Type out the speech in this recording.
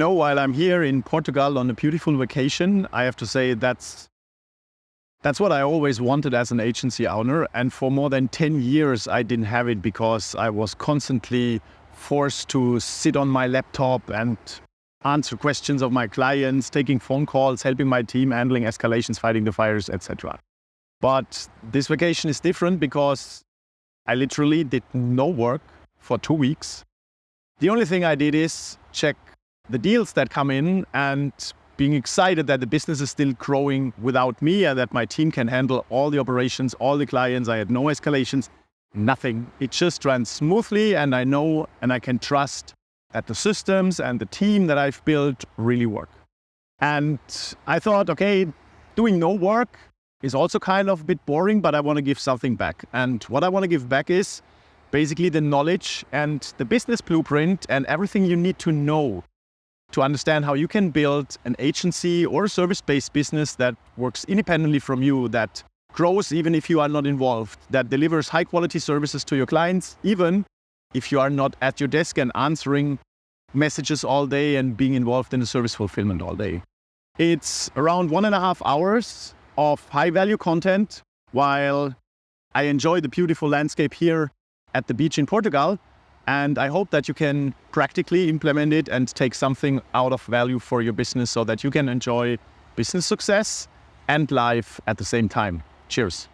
While I'm here in Portugal on a beautiful vacation, I have to say that's what I always wanted as an agency owner. And for more than 10 years, I didn't have it because I was constantly forced to sit on my laptop and answer questions of my clients, taking phone calls, helping my team, handling escalations, fighting the fires, etc. But this vacation is different because I literally did no work for 2 weeks. The only thing I did is check the deals that come in and being excited that the business is still growing without me and that my team can handle all the operations, all the clients. I had no escalations, nothing. It just ran smoothly, and I know and I can trust that the systems and the team that I've built really work. And I thought, okay, doing no work is also kind of a bit boring, but I want to give something back. And what I want to give back is basically the knowledge and the business blueprint and everything you need to know to understand how you can build an agency or a service-based business that works independently from you, that grows even if you are not involved, that delivers high-quality services to your clients, even if you are not at your desk and answering messages all day and being involved in the service fulfillment all day. It's around 1.5 hours of high-value content while I enjoy the beautiful landscape here at the beach in Portugal. And I hope that you can practically implement it and take something out of value for your business so that you can enjoy business success and life at the same time. Cheers.